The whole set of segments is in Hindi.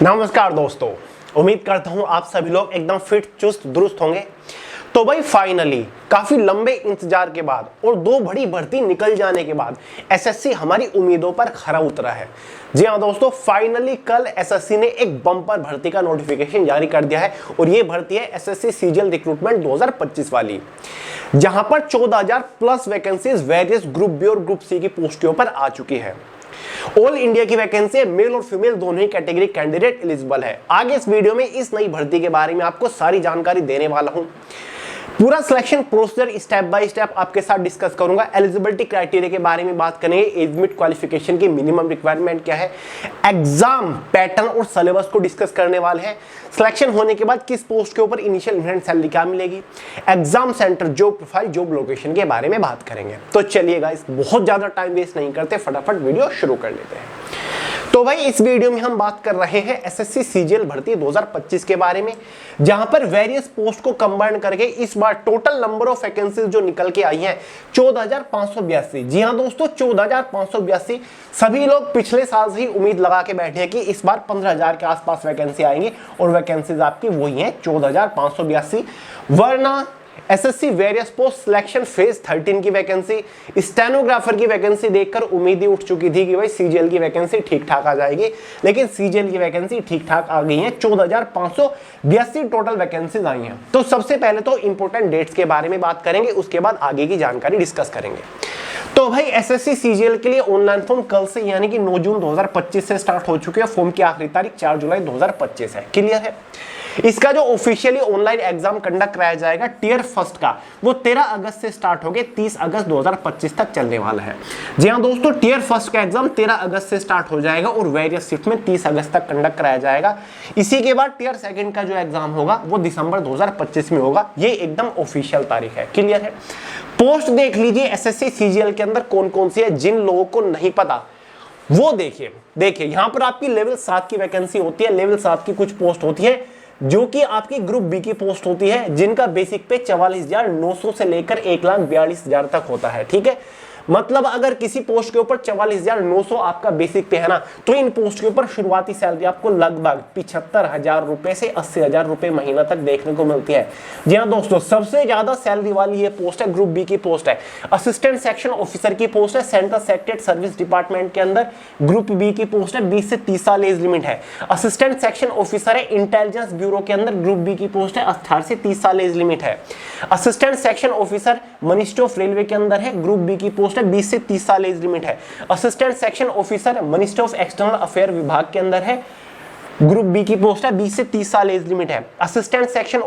नमस्कार दोस्तों, उम्मीद करता हूं आप सभी लोग एकदम फिट चुस्त दुरुस्त होंगे। तो भाई फाइनली काफी लंबे इंतजार के बाद और दो बड़ी भर्ती निकल जाने के बाद एसएससी हमारी उम्मीदों पर खरा उतरा है। जी हां दोस्तों, फाइनली कल एसएससी ने एक बम्पर भर्ती का नोटिफिकेशन जारी कर दिया है और ये भर्ती है एसएससी सीजीएल रिक्रूटमेंट 2025 वाली, जहां पर 14,000 plus vacancies various group B और ग्रुप सी की पोस्टों पर आ चुकी है। ऑल इंडिया की वैकेंसी है, मेल और फीमेल दोनों ही कैटेगरी कैंडिडेट एलिजिबल है। आगे इस वीडियो में इस नई भर्ती के बारे में आपको सारी जानकारी देने वाला हूं। पूरा selection procedure step by step आपके साथ डिस्कस करूंगा। एलिजिबिलिटी क्राइटेरिया के बारे में बात करेंगे, एज लिमिट, क्वालिफिकेशन की मिनिमम रिक्वायरमेंट क्या है, एग्जाम पैटर्न और सिलेबस को डिस्कस करने वाले हैं। सिलेक्शन होने के बाद किस पोस्ट के ऊपर इनिशियल इन्हेंट सैलरी क्या मिलेगी, exam centre, job profile, job location के बारे में बात करेंगे। तो चलिए गाइस, बहुत ज्यादा टाइम वेस्ट नहीं करते, फटाफट वीडियो शुरू कर लेते हैं। तो भाई इस वीडियो में हम बात कर रहे हैं एसएससी सीजीएल भर्ती 2025 के बारे में, जहां पर वेरियस पोस्ट को कंबाइन करके इस बार टोटल नंबर ऑफ वैकेंसीज जो निकल के आई हैं 14,582। जी हां दोस्तों, 14,582। सभी लोग पिछले साल से ही उम्मीद लगा के बैठे हैं कि इस बार 15,000 के आसपास वैकेंसी आएंगी और वैकेंसीज आपकी वही हैं 14,582। वरना SSC various post selection phase 13 की वैकेंसी, स्टेनोग्राफर की वैकेंसी देखकर उम्मीद ही उठ चुकी थी कि भाई सीजीएल की वैकेंसी ठीक ठाक आ जाएगी, लेकिन सीजीएल की वैकेंसी ठीक ठाक आ गई है। 14,582 टोटल वैकेंसीज आई हैं। तो सबसे पहले तो इंपॉर्टेंट डेट्स के बारे में बात करेंगे, उसके बाद आगे की जानकारी डिस्कस करेंगे। तो भाई एसएससी सीजीएल के लिए ऑनलाइन फॉर्म कल से यानी कि 9 जून 2025 से स्टार्ट हो चुके हैं। फॉर्म की आखिरी तारीख 4 जुलाई 2025 है। क्लियर है। इसका जो ऑफिशियली ऑनलाइन एग्जाम कंडक्ट कराया जाएगा टियर फर्स्ट का, वो 13 अगस्त से स्टार्ट होके 30 अगस्त 2025 तक चलने वाला है। जी हां दोस्तों, टियर फर्स्ट का एग्जाम 13 अगस्त से स्टार्ट हो जाएगा और वेरियस शिफ्ट में 30 अगस्त तक कंडक्ट कराया जाएगा। इसी के बाद टियर सेकंड का जो एग्जाम होगा वो दिसंबर 2025 में होगा। ये एकदम ऑफिशियल तारीख है। क्लियर है। पोस्ट देख लीजिए एसएससी सीजीएल के अंदर कौन कौन सी है, जिन लोगों को नहीं पता वो देखिए यहां पर आपकी लेवल 7 की वैकेंसी होती है। लेवल 7 की कुछ पोस्ट होती है जो कि आपकी ग्रुप बी की पोस्ट होती है, जिनका बेसिक पे 44,900 से लेकर 1,42,000 तक होता है। ठीक है, मतलब अगर किसी पोस्ट के ऊपर 44,900 आपका बेसिक पे है ना, तो इन पोस्ट के ऊपर शुरुआती सैलरी आपको लगभग 75,000 रुपए से 80,000 रुपए महीना तक देखने को मिलती है। जी हाँ दोस्तों, सबसे ज्यादा सैलरी वाली ये पोस्ट है, ग्रुप बी की पोस्ट है। असिस्टेंट सेक्शन ऑफिसर की पोस्ट है सेंट्रल सेक्रेटरी सर्विस डिपार्टमेंट के अंदर। ग्रुप बी की पोस्ट है, 20 से 30 साल एज लिमिट है। असिस्टेंट सेक्शन ऑफिसर है इंटेलिजेंस ब्यूरो के अंदर, ग्रुप बी की पोस्ट है, 18 से 30 साल एज लिमिट है। Assistant section officer ministry of railway के अंदर है, ग्रुप बी की पोस्ट 20 से 30 साल एज लिमिट है। Assistant section officer ministry of external affair विभाग के अंदर है, ग्रुप बी की पोस्ट है, 20 से 30 साल एज लिमिट है। Assistant section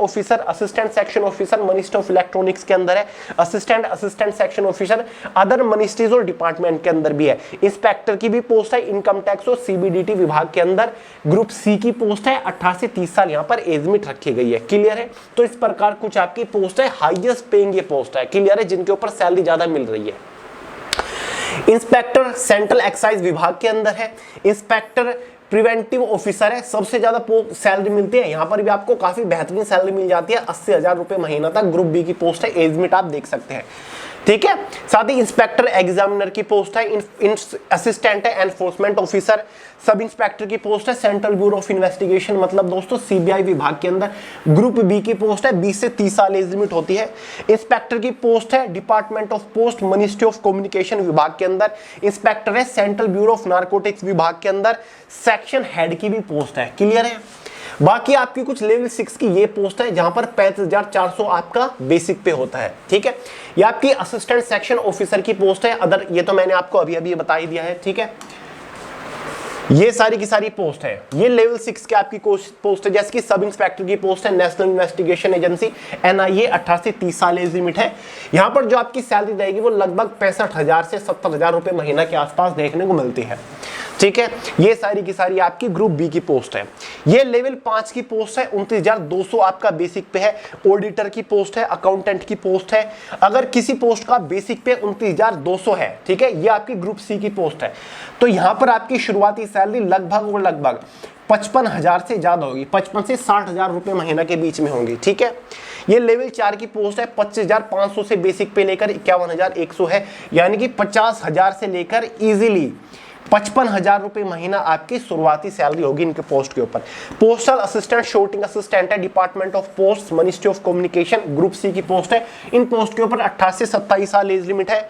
officer ministry of electronics के अंदर है। Assistant section officer other ministries और डिपार्टमेंट के अंदर भी है। इंस्पेक्टर की भी पोस्ट है इनकम टैक्स और सीबीडीटी विभाग के अंदर। ग्रुप सी की पोस्ट है, 18 से 30 साल यहाँ पर एज लिमिट रखी गई है। क्लियर है। तो इस प्रकार कुछ आपकी पोस्ट है, हाईएस्ट पेइंग ये पोस्ट है। क्लियर है, जिनके ऊपर सैलरी ज्यादा मिल रही है। इंस्पेक्टर सेंट्रल एक्साइज विभाग के अंदर है। इंस्पेक्टर प्रिवेंटिव ऑफिसर है, सबसे ज्यादा सैलरी मिलती है। यहां पर भी आपको काफी बेहतरीन सैलरी मिल जाती है, 80,000 रुपए महीना तक। ग्रुप बी की पोस्ट है, एज लिमिट आप देख सकते हैं। ठीक है। साथ ही इंस्पेक्टर एग्जामिनर की पोस्ट है, असिस्टेंट है एनफोर्समेंट ऑफिसर। सब इंस्पेक्टर की पोस्ट है सेंट्रल ब्यूरो ऑफ इन्वेस्टिगेशन, मतलब दोस्तों सीबीआई विभाग के अंदर। ग्रुप बी की पोस्ट है, 20 से 30 साल एज लिमिट होती है। इंस्पेक्टर की पोस्ट है department of post ministry of communication विभाग के अंदर। इंस्पेक्टर है सेंट्रल ब्यूरो ऑफ नारकोटिक्स विभाग के अंदर। सेक्शन हेड की भी पोस्ट है। क्लियर है। बाकी आपकी कुछ लेवल 6 की ये पोस्ट है, जहां पर 35,400 आपका बेसिक पे होता है। ठीक है। ये आपकी असिस्टेंट सेक्शन ऑफिसर की पोस्ट है। अदर ये तो मैंने आपको अभी अभी बता ही दिया है। ठीक है। ये सारी की सारी पोस्ट है, ये लेवल 6 के आपकी पोस्ट है। जैसे कि सब इंस्पेक्टर की पोस्ट है नेशनल इन्वेस्टिगेशन एजेंसी एनआईए, 18 से 30 साल एज लिमिट है। यहाँ पर जो आपकी सैलरी रहेगी वो लगभग 65,000 से 70,000 रुपए महीना के आसपास देखने को मिलती है। ठीक है। ये सारी की सारी आपकी ग्रुप बी की पोस्ट है। ये लेवल 5 की पोस्ट है, 29,200 आपका बेसिक पे है। ऑडिटर की पोस्ट है, अकाउंटेंट की पोस्ट है। अगर किसी पोस्ट का बेसिक पे 29,200 है, ठीक है, ये आपकी ग्रुप सी की पोस्ट है, तो यहां पर आपकी शुरुआती सैलरी लगभग 55,000 से ज्यादा होगी, 55 से 60,000 रुपए महीना के बीच में होंगी। ठीक है। ये लेवल 4 की पोस्ट है, 25,500 से बेसिक पे लेकर 51,100 है, यानी कि 50,000 से लेकर इजीली 55,000 रुपए महीना आपकी शुरुआती सैलरी होगी इनके पोस्ट के ऊपर। पोस्टल असिस्टेंट, शॉर्टिंग असिस्टेंट है, department of post, ministry of communication, group C की पोस्ट है। इन पोस्ट के ऊपर 18 से 27 साल एज लिमिट है।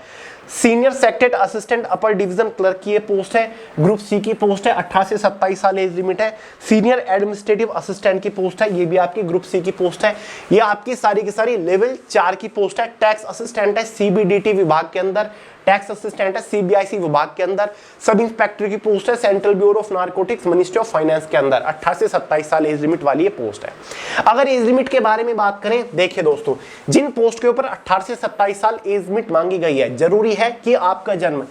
Senior secretary assistant upper division clerk की ये पोस्ट है, ग्रुप सी की पोस्ट है, 18 से 27 साल एज लिमिट है। सीनियर एडमिनिस्ट्रेटिव असिस्टेंट की पोस्ट है, ये भी आपकी ग्रुप सी की पोस्ट है। ये आपकी सारी की सारी लेवल 4 की पोस्ट है। टैक्स असिस्टेंट है सीबीडीटी विभाग के अंदर, टैक्स असिस्टेंट है सीबीआईसी विभाग के अंदर। सब इंस्पेक्टर की पोस्ट है central bureau of narcotics, ministry of finance के अंदर। 18 से 27 साल एज लिमिट वाली ये पोस्ट है। अगर एज लिमिट के बारे में बात करें, देखिए दोस्तों, जिन पोस्ट के ऊपर 18 से 27 साल एज लिमिट मांगी गई है, जरूरी है कि आपका जन्म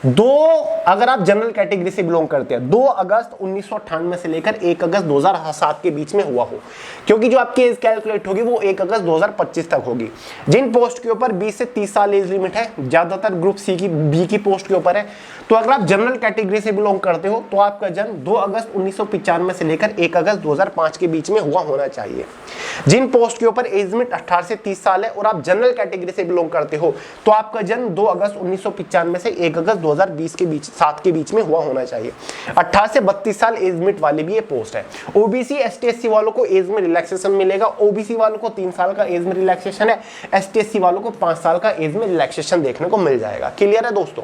अगर आप जनरल कैटेगरी से बिलोंग करते हैं 2 अगस्त 1998 से लेकर 1 अगस्त 2007 के बीच में हुआ हो, क्योंकि जो आपकी एज कैलकुलेट होगी वो 1 अगस्त 2025 तक होगी। जिन पोस्ट के ऊपर 20 से 30 साल एज लिमिट है, ज्यादातर ग्रुप सी की बी की पोस्ट के ऊपर है, तो अगर आप जनरल कैटेगरी से बिलोंग करते हो तो आपका जन्म 2 अगस्त 1995 से लेकर 1 अगस्त 2005 के बीच में हुआ होना चाहिए। जिन पोस्ट के ऊपर एज लिमिट 18 से 30 साल है और आप जनरल कैटेगरी से बिलोंग करते हो तो आपका जन्म 2 अगस्त 1995 से 1 अगस्त 2020 के बीच 7 के बीच में हुआ होना चाहिए। 18 से 32 साल एज लिमिट वाली भी ये पोस्ट है। ओबीसी एसटी एससी वालों को एज में रिलैक्सेशन मिलेगा। ओबीसी वालों को 3 साल का एज में रिलैक्सेशन है, एसटी एससी वालों को 5 साल का एज में रिलैक्सेशन देखने को मिल जाएगा। क्लियर है दोस्तों?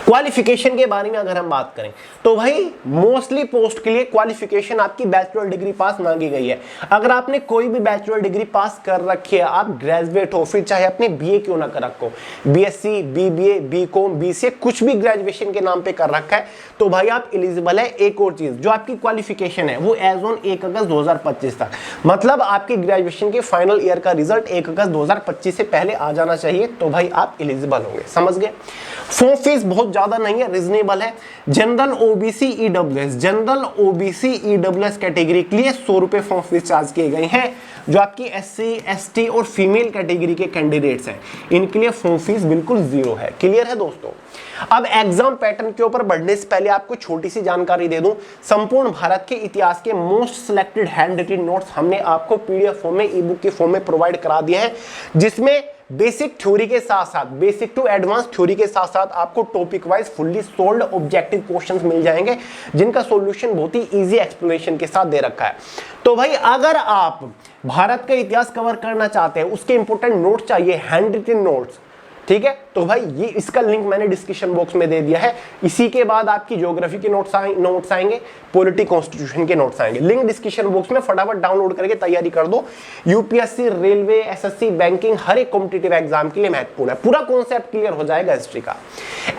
क्वालिफिकेशन के बारे में अगर हम बात करें तो भाई मोस्टली पोस्ट के लिए क्वालिफिकेशन आपकी बैचलर डिग्री पास मांगी गई है। अगर आपने कोई भी बैचलर डिग्री पास कर रखी है, आप ग्रेजुएट हो, फिर चाहे अपने बीए क्यों ना कर रखो, बीएससी, बीबीए, बीकॉम, बीसीए, कुछ भी ग्रेजुएशन के नाम पे कर रखा है तो भाई आप एलिजिबल है। एक और चीज, जो आपकी क्वालिफिकेशन है वो एज ऑन 1 अगस्त 2025 तक, मतलब आपकी ग्रेजुएशन के फाइनल ईयर का रिजल्ट 1 अगस्त 2025 से पहले आ जाना चाहिए, तो भाई आप एलिजिबल होंगे। समझ गए? फॉर्म फीस बहुत ज्यादा नहीं है, रिजनेबल है। General OBC EWS, general OBC EWS category के लिए 100 रुपए फॉर्म फीस चार्ज किए गए हैं। जो आपकी एससी, एसटी और फीमेल कैटेगरी के कैंडिडेट्स हैं, इनके लिए फॉर्म फीस बिल्कुल 0 है। क्लियर है दोस्तों? अब एग्जाम पैटर्न के ऊपर बढ़ने से पहले आपको छोटी सी जानकारी दे दूं। संपूर्ण भारत के इतिहास के most selected hand written notes हमने आपको पीडीएफ फॉर्म में, ई बुक के फॉर्म में प्रोवाइड करा दिए हैं, जिसमें बेसिक थ्योरी के साथ साथ, बेसिक टू एडवांस थ्योरी के साथ साथ आपको topic wise fully solved objective questions मिल जाएंगे, जिनका सॉल्यूशन बहुत ही इजी एक्सप्लेनेशन के साथ दे रखा है। तो भाई अगर आप भारत का इतिहास कवर करना चाहते हैं, उसके इंपोर्टेंट नोट्स चाहिए, हैंड रिटन नोट्स, ठीक है, तो भाई ये इसका लिंक मैंने डिस्क्रिप्शन बॉक्स में दे दिया है। इसी के बाद आपकी ज्योग्राफी के नोट्स आएंगे, पॉलिटी कॉन्स्टिट्यूशन के नोट्स आएंगे। लिंक डिस्क्रिप्शन बॉक्स में, फटाफट डाउनलोड करके तैयारी कर दो। यूपीएससी, रेलवे, एसएससी, बैंकिंग, हर एक कॉम्पिटिटिव एग्जाम के लिए महत्वपूर्ण है। पूरा कॉन्सेप्ट क्लियर हो जाएगा हिस्ट्री का।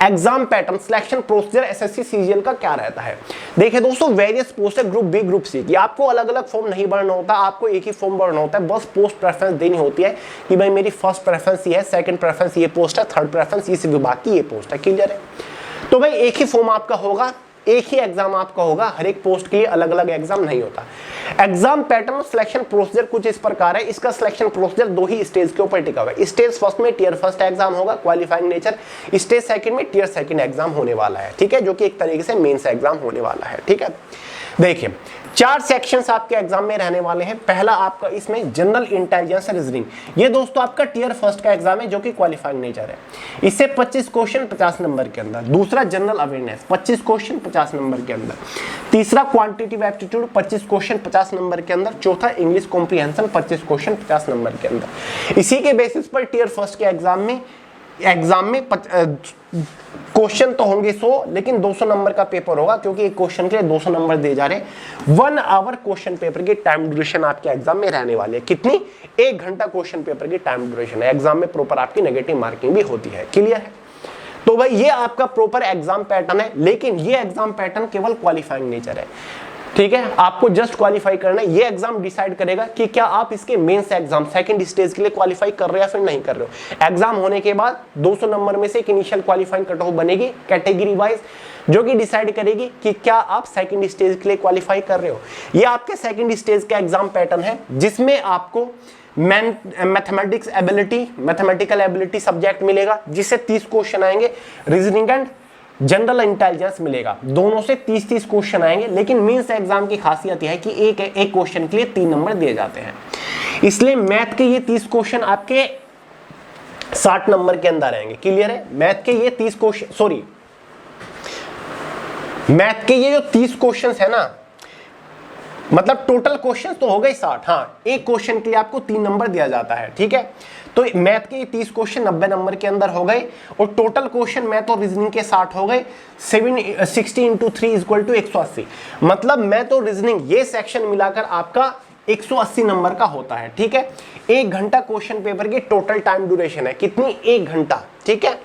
Exam pattern, selection procedure SSC CGL का क्या रहता है? देखिए दोस्तों, वेरियस पोस्ट है ग्रुप बी, ग्रुप सी की। आपको अलग अलग फॉर्म नहीं भरना होता, आपको एक ही फॉर्म भरना होता है। बस पोस्ट प्रेफरेंस देनी होती है कि भाई मेरी फर्स्ट प्रेफरेंस ये है, सेकंड प्रेफरेंस ये पोस्ट है, थर्ड प्रेफरेंस इस विभाग की ये पोस्ट है। क्लियर है? तो भाई एक ही फॉर्म आपका होगा, एक ही एग्जाम आपका होगा, हर एक पोस्ट के लिए अलग अलग एग्जाम नहीं होता। एग्जाम पैटर्न और सिलेक्शन प्रोसीजर कुछ इस प्रकार है। इसका सिलेक्शन प्रोसीजर 2 ही स्टेज के ऊपर टिका हुआ है। स्टेज फर्स्ट में टियर फर्स्ट एग्जाम होगा, क्वालिफाइंग नेचर। स्टेज सेकंड में टियर सेकंड एग्जाम होने वाला है, ठीक है, जो कि एक तरीके से मेंस एग्जाम होने वाला है। ठीक है, देखिए 4 सेक्शंस आपके एग्जाम में रहने वाले हैं। पहला आपका इसमें जनरल इंटेलिजेंस रीजनिंग, ये दोस्तों आपका टियर फर्स्ट का एग्जाम है, जो कि क्वालिफाइंग नेचर है। इससे 25 क्वेश्चन 50 नंबर के अंदर। दूसरा जनरल अवेयरनेस, 25 क्वेश्चन 50 नंबर के अंदर। तीसरा क्वांटिटेटिव एप्टीट्यूड, 25 क्वेश्चन 50 नंबर के अंदर। चौथा इंग्लिश कॉम्प्रिहेंशन, 25 क्वेश्चन 50 नंबर के अंदर। इसी के बेसिस पर टियर फर्स्ट के एग्जाम में क्वेश्चन तो होंगे 100, लेकिन 200 नंबर का पेपर होगा, क्योंकि एक क्वेश्चन के लिए 200 नंबर दे जा रहे हैं। 1 आवर क्वेश्चन पेपर की टाइम ड्यूरेशन आपके एग्जाम में रहने वाली है। कितनी? 1 घंटा क्वेश्चन पेपर की टाइम ड्यूरेशन है। एग्जाम में प्रॉपर आपकी नेगेटिव मार्किंग भी होती है। क्लियर है? तो भाई ये आपका प्रॉपर एग्जाम पैटर्न है, लेकिन ये एग्जाम पैटर्न केवल क्वालिफाइंग नेचर है। ठीक है, आपको जस्ट क्वालिफाई करना है। ये एग्जाम डिसाइड करेगा कि क्या आप इसके मेंस एग्जाम सेकंड स्टेज के लिए क्वालिफाई कर रहे हो या फिर नहीं कर रहे हो। एग्जाम होने के बाद 200 नंबर में से एक इनिशियल क्वालिफाइंग कट ऑफ बनेगी कैटेगरी वाइज, जो कि डिसाइड करेगी कि क्या आप सेकंड स्टेज के लिए क्वालिफाई कर रहे हो। ये आपके सेकंड स्टेज का एग्जाम पैटर्न है, जिसमें आपको मैथमेटिकल एबिलिटी सब्जेक्ट मिलेगा, जिससे 30 क्वेश्चन आएंगे। रीजनिंग एंड जनरल इंटेलिजेंस मिलेगा, दोनों से 30-30 क्वेश्चन आएंगे। लेकिन मेंस एग्जाम की खासियत यह है कि एक क्वेश्चन के लिए 3 नंबर दिए जाते हैं, इसलिए मैथ के ये 30 क्वेश्चन आपके 60 नंबर के अंदर आएंगे। क्लियर है? मैथ के ये 30 क्वेश्चन, सॉरी मैथ के ये जो 30 क्वेश्चंस है ना, मतलब टोटल क्वेश्चंस तो हो गए 60। हाँ, एक क्वेश्चन के लिए आपको 3 नंबर दिया जाता है, ठीक है। तो मैथ के 30 क्वेश्चन 90 नंबर के अंदर हो गए और टोटल क्वेश्चन मैथ और रीजनिंग के 60 हो गए। 60 × 3 = 180। मतलब मैथ और रीजनिंग ये सेक्शन मिलाकर आपका 180 नंबर का होता है, ठीक है। 1 घंटा क्वेश्चन पेपर की टोटल टाइम ड्यूरेशन है, कितनी? 1 घंटा, ठीक है।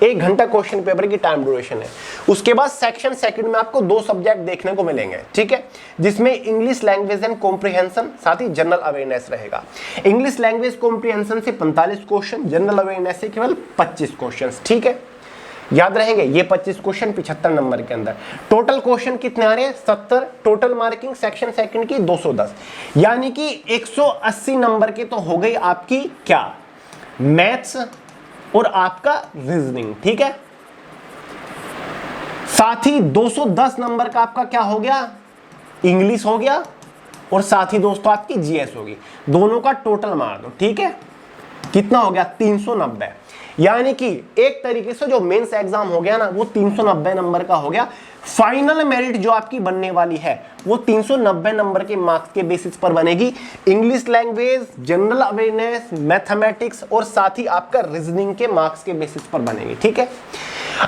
1 घंटा क्वेश्चन पेपर की टाइम ड्यूरेशन है। उसके बाद सेक्शन सेकंड में आपको 2 सब्जेक्ट देखने को मिलेंगे, ठीक है, जिसमें इंग्लिश लैंग्वेज एंड कॉम्प्रिहेंशन, साथ ही जनरल अवेयरनेस रहेगा। इंग्लिश लैंग्वेज कॉम्प्रिहेंशन से 45 क्वेश्चन, जनरल अवेयरनेस से केवल 25 क्वेश्चन, ठीक है। याद रहेंगे ये 25 क्वेश्चन 75 नंबर के अंदर। टोटल क्वेश्चन कितने आ रहे हैं? 70। टोटल मार्किंग सेक्शन सेकंड की 210, यानी कि 180 नंबर के तो हो गई आपकी क्या? मैथ्स और आपका रीजनिंग, ठीक है। साथ ही 210 नंबर का आपका क्या हो गया? इंग्लिश हो गया और साथ ही दोस्तों आपकी जीएस होगी। दोनों का टोटल मार दो, ठीक है। कितना हो गया? 390। यानी कि एक तरीके से जो मेंस एग्जाम हो गया ना, वो 390 नंबर का हो गया। फाइनल मेरिट जो आपकी बनने वाली है वो 390 नंबर के मार्क्स के बेसिस पर बनेगी। English language, general awareness, mathematics और साथ ही आपका रीजनिंग के मार्क्स के बेसिस पर बनेगी, ठीक है।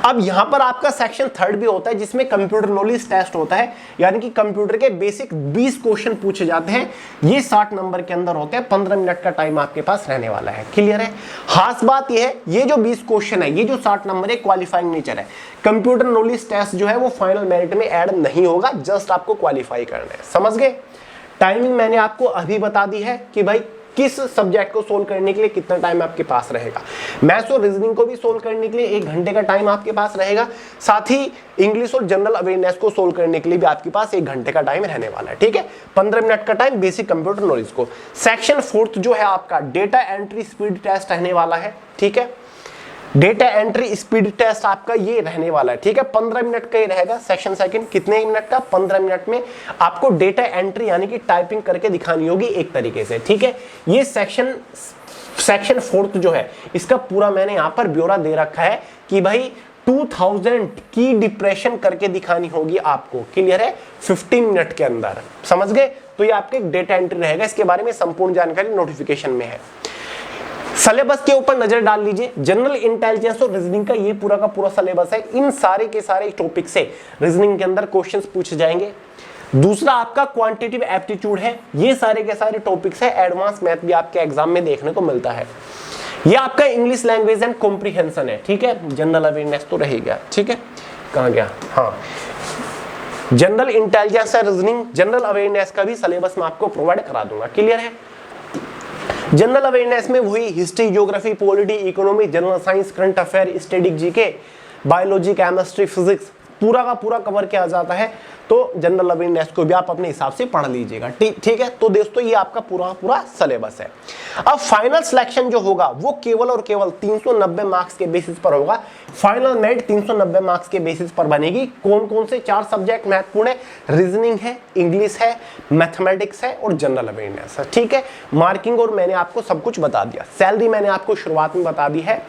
अब यहां पर आपका सेक्शन थर्ड भी होता है जिसमें कंप्यूटर नॉलेज टेस्ट होता है, यानी कि कंप्यूटर के बेसिक 20 क्वेश्चन पूछे जाते हैं। ये 60 नंबर के अंदर होते हैं। 15 मिनट का टाइम आपके पास रहने वाला है। क्लियर है? खास बात यह है, ये जो 20 क्वेश्चन है, ये जो 60 नंबर है, क्वालिफाइंग नेचर है। कंप्यूटर नॉलेज टेस्ट जो है वो फाइनल मेरिट में ऐड नहीं होगा, जस्ट आपको क्वालिफाई करना है। समझ गए? टाइमिंग मैंने आपको अभी बता दी है कि भाई किस सब्जेक्ट को सोल्व करने के लिए कितना टाइम आपके पास रहेगा। मैथ्स और रीजनिंग को भी सोल्व करने के लिए 1 घंटे का टाइम आपके पास रहेगा। साथ ही इंग्लिश और जनरल अवेयरनेस को सोल्व करने के लिए भी आपके पास 1 घंटे का टाइम रहने वाला है, ठीक है। 15 मिनट का टाइम बेसिक कंप्यूटर नॉलेज को। सेक्शन फोर्थ जो है आपका डेटा एंट्री स्पीड टेस्ट रहने वाला है, ठीक है। डेटा एंट्री स्पीड टेस्ट आपका ये रहने वाला है, ठीक है। 15 मिनट का ही रहेगा। सेक्शन सेकंड कितने मिनट का? 15 मिनट में आपको डेटा एंट्री यानी कि टाइपिंग करके दिखानी होगी एक तरीके से, ठीक है। ये सेक्शन फोर्थ जो है इसका पूरा मैंने यहां पर ब्यौरा दे रखा है कि भाई 2000 की डिप्रेशन करके दिखानी होगी आपको। क्लियर है? 15 मिनट के अंदर। समझ गए? तो ये आपके डेटा एंट्री रहेगा। इसके बारे में संपूर्ण जानकारी नोटिफिकेशन में है। सिलेबस के ऊपर नजर डाल लीजिए। जनरल इंटेलिजेंस और रीजनिंग का ये पूरा का पूरा सिलेबस है। इन सारे के सारे टॉपिक से रीजनिंग के अंदर क्वेश्चंस पूछे जाएंगे। दूसरा आपका क्वांटिटेटिव एप्टीट्यूड है। ये सारे के सारे टॉपिक्स है। एडवांस मैथ भी आपके एग्जाम में देखने को मिलता है। ये आपका इंग्लिश लैंग्वेज एंड कॉम्प्रिहेंशन है, ठीक है। जनरल अवेयरनेस तो रहेगा, ठीक है। कहां गया? हाँ, जनरल इंटेलिजेंस और रीजनिंग, जनरल अवेयरनेस का भी सिलेबस मैं आपको प्रोवाइड करा दूंगा। क्लियर है? जनरल अवेयरनेस में वही history, geography, polity, economy, general science, current affair, static GK, biology, chemistry, physics पूरा का पूरा कवर किया जाता है। तो जनरल अवेयरनेस को भी आप अपने हिसाब से पढ़ लीजिएगा, ठीक है। तो दोस्तों ये आपका पूरा सिलेबस है। अब फाइनल सिलेक्शन जो होगा वो केवल और केवल 390 मार्क्स के बेसिस पर होगा। फाइनल मेरिट 390 मार्क्स के बेसिस पर बनेगी। कौन कौन से 4 सब्जेक्ट महत्वपूर्ण है? रीजनिंग है, इंग्लिश है, मैथमेटिक्स है और जनरल अवेयरनेस है, ठीक है। मार्किंग और मैंने आपको सब कुछ बता दिया। सैलरी मैंने आपको शुरुआत में बता दी है।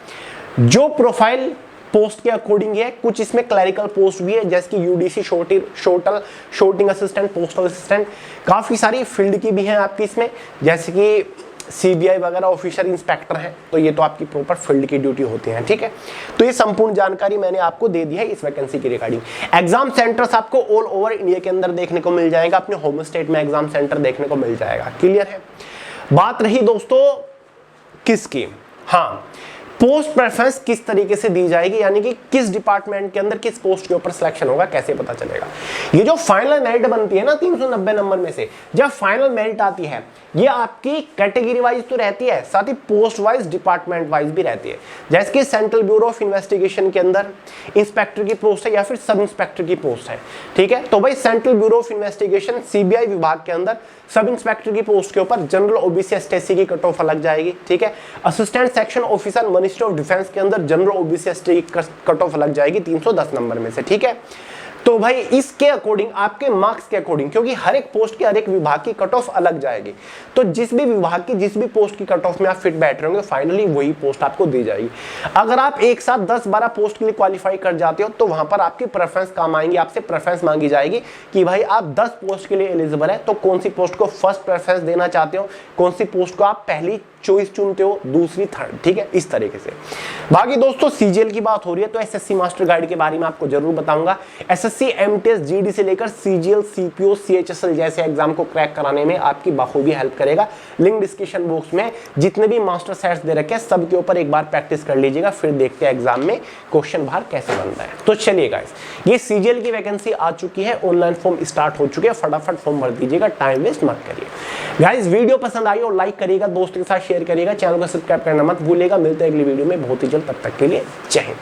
जो प्रोफाइल पोस्ट के अकॉर्डिंग है, कुछ इसमें क्लरिकल पोस्ट भी है जैसे कि UDC, sorting assistant, postal assistant, काफी सारी फील्ड की भी है आपकी इसमें, जैसे कि सीबीआई वगैरह ऑफिसर, इंस्पेक्टर है। तो ये तो आपकी प्रॉपर फील्ड की ड्यूटी होती है, ठीक है। तो ये संपूर्ण जानकारी मैंने आपको दे दी है इस वैकेंसी की रिगार्डिंग। एग्जाम सेंटर्स आपको ऑल ओवर इंडिया के अंदर देखने को मिल जाएगा। अपने होम स्टेट में एग्जाम सेंटर देखने को मिल जाएगा। क्लियर है? बात रही दोस्तों किसकी? हाँ, पोस्ट प्रेफरेंस किस तरीके से दी जाएगी, यानी कि किस डिपार्टमेंट के अंदर किस पोस्ट के ऊपर सिलेक्शन होगा, कैसे पता चलेगा। ये जो फाइनल मेरिट बनती है ना 390 नंबर में से, जब फाइनल मेरिट आती है ये आपकी कैटेगरी वाइज तो रहती है, साथ ही पोस्ट वाइज, डिपार्टमेंट वाइज भी रहती है। जैसे कि सेंट्रल ब्यूरो ऑफ इन्वेस्टिगेशन के अंदर इंस्पेक्टर की पोस्ट है या फिर सब इंस्पेक्टर की पोस्ट है, ठीक है। तो भाई central bureau of investigation CBI विभाग के अंदर सब इंस्पेक्टर की पोस्ट के ऊपर जनरल ओबीसी एसटी की कट ऑफ लग जाएगी, ठीक है। Assistant section officer ministry of defence के अंदर जनरल ओबीसी एसटी की कट ऑफ लग जाएगी 310 नंबर में से, ठीक है। तो भाई इसके अकॉर्डिंग, आपके मार्क्स के अकॉर्डिंग, क्योंकि हर एक पोस्ट के, हर एक विभाग की कट ऑफ अलग जाएगी, तो जिस भी विभाग की, जिस भी पोस्ट की कट ऑफ में आप फिट बैठ रहे होंगे, फाइनली वही पोस्ट आपको दी जाएगी। अगर आप एक साथ 10-12 पोस्ट के लिए क्वालिफाई कर जाते हो तो वहां पर आपकी प्रेफरेंस काम आएंगी, आपसे प्रेफरेंस मांगी जाएगी कि भाई आप 10 पोस्ट के लिए एलिजिबल है, तो कौन सी पोस्ट को फर्स्ट प्रेफरेंस देना चाहते हो, कौन सी पोस्ट को आप पहली चॉइस चुनते हो, दूसरी थर्ड, ठीक है, इस तरीके से। बाकी दोस्तों सीजीएल की बात हो रही है तो एसएससी मास्टर गाइड के बारे में आपको जरूर बताऊंगा। एसएससी एमटीएस जीडी से लेकर सीजीएल सीपीओ सीएचएसएल जैसे एग्जाम को क्रैक कराने में आपकी बखूबी हेल्प करेगा। लिंक डिस्क्रिप्शन बॉक्स में जितने भी मास्टर सेट्स दे रखे हैं सब के ऊपर एक बार प्रैक्टिस कर लीजिएगा, फिर देखते हैं एग्जाम में क्वेश्चन बाहर कैसे बनता है। तो चलिए गाइस, ये सीजीएल की वैकेंसी आ चुकी है, ऑनलाइन फॉर्म स्टार्ट हो चुके हैं, फटाफट फॉर्म भर दीजिएगा, टाइम वेस्ट मत करिए गाइस। वीडियो पसंद आई और लाइक करिएगा, दोस्तों के साथ शेयर करिएगा, चैनल को सब्सक्राइब करना मत भूलिएगा। मिलते हैं अगली वीडियो में बहुत ही जल्द, तब तक के लिए जय हिंद।